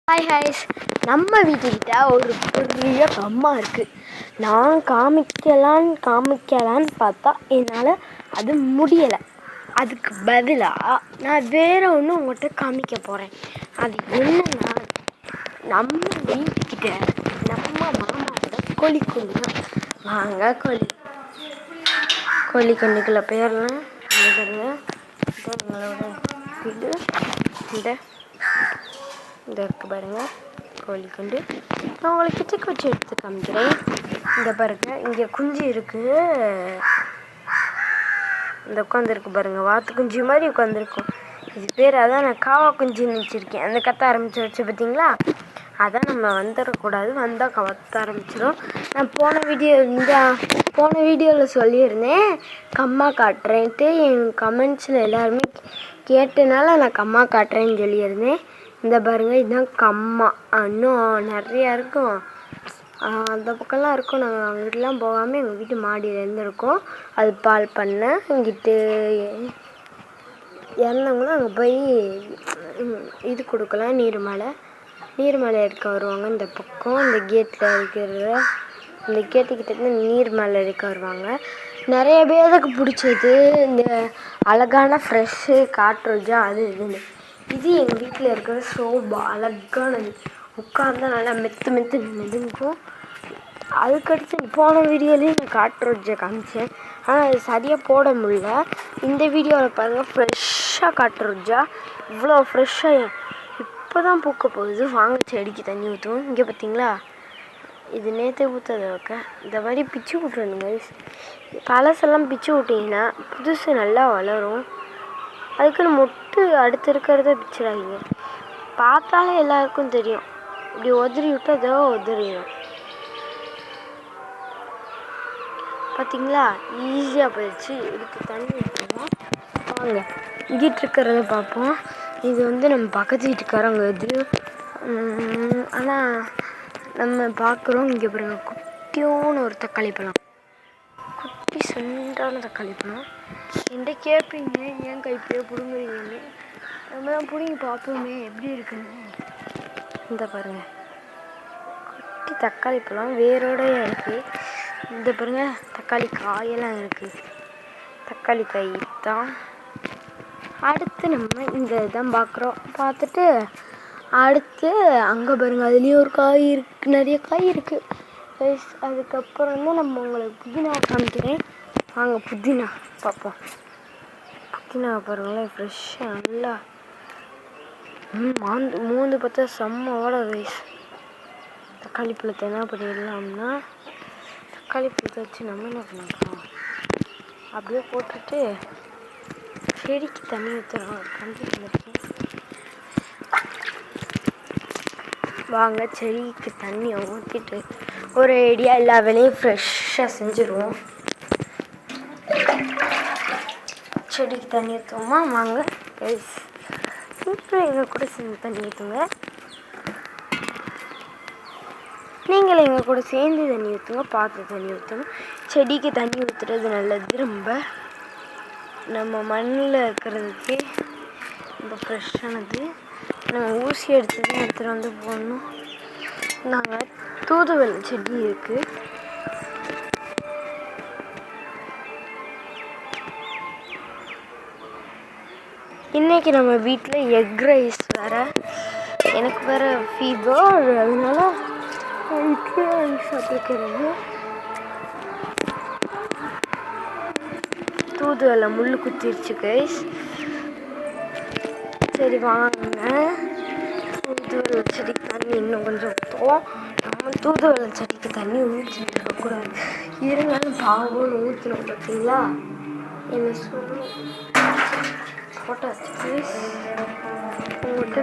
Hi ஹாய்ஸ், நம்ம வீட்டுக்கிட்ட ஒரு பெரிய கம்மா இருக்குது. நான் காமிக்கலான்னு பார்த்தா என்னால் அது முடியலை. அதுக்கு பதிலாக நான் வேறு ஒன்று உங்கள்கிட்ட காமிக்க போகிறேன். அது என்னன்னா, நம்ம வீட்டுக்கிட்ட நம்ம மாமாவோட கோழிக்குண்டு தான். வாங்க கோழிக்குண்டுக்குள்ள பேர்லாம் உங்களோட வீடு இந்த இருக்கு பாருங்க, கோழிக்குண்டு. நான் உங்களுக்கு கிச்சக்கு வச்சு எடுத்து காமிக்கிறேன். இந்த பாருங்க, இங்கே குஞ்சு இருக்கு. இந்த உட்காந்துருக்கு பாருங்க, வாத்து குஞ்சு மாதிரி உட்காந்துருக்கும். இது பேர் அதான் நான் காவா குஞ்சுன்னு வச்சுருக்கேன். அந்த கத்த ஆரம்பிச்சு வச்சு பார்த்தீங்களா, அதான் நம்ம வந்துடக்கூடாது, வந்தால் கத்த ஆரம்பிச்சிடும். நான் போன வீடியோவில் சொல்லியிருந்தேன் கம்மா காட்டுறேன்ட்டு. என் கமெண்ட்ஸில் எல்லாருமே கேட்டனால நான் கம்மா காட்டுறேன்னு சொல்லியிருந்தேன். இந்த பாருங்க, இதுதான் கம்மா. இன்னும் நிறையா இருக்கும், அந்த பக்கம்லாம் இருக்கும். நாங்கள் அங்கிட்டலாம் போகாமல் எங்கள் வீட்டு மாடியிலேருந்து இருக்கோம். அது பால் பண்ண இங்கிட்டு இறந்தவங்களும் அங்கே போய் இது கொடுக்கலாம். நீர்மலை எடுக்க வருவாங்க. இந்த பக்கம் இந்த கேட்டில் இருக்கிற இந்த கேட்டுக்கிட்ட நீர்மலை எடுக்க வருவாங்க. நிறைய பேருக்கு பிடிச்சது இந்த அழகான ஃப்ரெஷ்ஷு காட்டுரோஜா, அது இதுன்னு. இது எங்கள் வீட்டில் இருக்கிற சோபா, அழகானது. உட்காந்தா நல்லா மெத்து நின்றுக்கும். அதுக்கடுத்து போன வீடியோலேயும் நான் காட்டுரோஜா காமிச்சேன், ஆனால் அது சரியாக போட முடியல. இந்த வீடியோவில் பாருங்கள், ஃப்ரெஷ்ஷாக காட்டுரோஜா, இவ்வளோ ஃப்ரெஷ்ஷாக இப்போ தான் பூக்க போகுது. வாங்க செடிக்கு தண்ணி ஊற்றுவோம். இங்கே பார்த்தீங்களா, இது நேற்று ஊற்றதை வைக்க இந்த மாதிரி பிச்சு விட்றணுங்க. பழசெல்லாம் பிச்சு விட்டிங்கன்னா புதுசு நல்லா வளரும். அதுக்குன்னு மொட்டு அடுத்து இருக்கிறத பிச்சிடாதீங்க. பார்த்தாலே எல்லாருக்கும் தெரியும். இப்படி உதறி விட்டு அதோ உதறிடும். பார்த்தீங்களா, ஈஸியாக போயிடுச்சு. இதுக்கு தண்ணி ஊற்றணும். வாங்க இங்கிட்டு இருக்கிறத பார்ப்போம். இது நம்ம பக்கத்து வீட்டுக்காரங்க இது, ஆனால் நம்ம பார்க்குறோம். இங்கே பாருங்க, குட்டியோன்னு ஒரு தக்காளி பழம், குட்டி சுண்டான தக்காளி பழம். என்கிட்ட கேட்பீங்க ஏன் கைப்பையோ பிடுங்குறீங்கன்னு. நம்ம தான் பிடுங்கி பார்ப்போமே எப்படி இருக்குன்னு. இந்த பாருங்க, குட்டி தக்காளி பழம் வேரோடையே இருக்குது. இந்த பாருங்க, தக்காளி காயெல்லாம் இருக்குது. தக்காளி காய் தான். அடுத்து நம்ம இந்த இதான் பார்க்குறோம். பார்த்துட்டு அடுத்து அங்கே பாருங்க, அதுலேயும் ஒரு காய் இருக்குது, நிறைய காய் இருக்குது. அதுக்கப்புறம் நம்ம உங்களுக்கு புதினா காமிக்கிறேன். வாங்க புதினா பார்ப்போம். புதினா பாருங்களேன், ஃப்ரெஷ்ஷாக நல்லா மூந்து பார்த்தா செம்மோட ரைஸ். தக்காளி பழத்தை என்ன பண்ணிடலாம்னா, தக்காளி பழத்தை வச்சு நம்ம என்ன பண்ணலாம், அப்படியே போட்டுட்டு செடிக்கு தண்ணி ஊற்றுறோம். வாங்க செடிக்கு தண்ணியை ஊற்றிட்டு ஒரு ஐடியா எல்லா வேலையும் ஃப்ரெஷ்ஷாக செஞ்சுருவோம். செடிக்கு தண்ணி ஊற்றுவோமா? வாங்க கைஸ், இப்போ எங்கள் கூட சேர்ந்து தண்ணி ஊற்றுங்க. நீங்களும் எங்கள் கூட சேர்ந்து தண்ணி ஊற்றுங்க, பார்த்து தண்ணி ஊற்றுங்க. செடிக்கு தண்ணி ஊற்றுறது நல்லது. நம்ம மண்ணில் இருக்கிறதுக்கு ரொம்ப ஃப்ரெஷ்ஷானது. நம்ம ஊசி எடுத்துகிட்டு போடணும். நாங்கள் தூதுவளை செடி இருக்குது. இன்றைக்கி நம்ம வீட்டில் எக் ரைஸ் வேறு. எனக்கு வேறு ஃபீவர், அதனால இட்லி ரைஸ் சாப்பிட்டுக்கிறது. தூதுவளை முள் குத்திருச்சு கைஸ். சரி வாங்க, தூதுவளை செடிக்கு தண்ணி இன்னும் கொஞ்சம் ஊற்றுவோம். நம்ம தூதுவளை செடிக்கு தண்ணி ஊற்றிட்டு இருக்கக்கூடாது, இருந்தாலும் பாவம் ஊற்றணும். பார்த்தீங்களா, என்ன சொல்லணும் போட்டாச்சு கைஸ். உங்கள்கிட்ட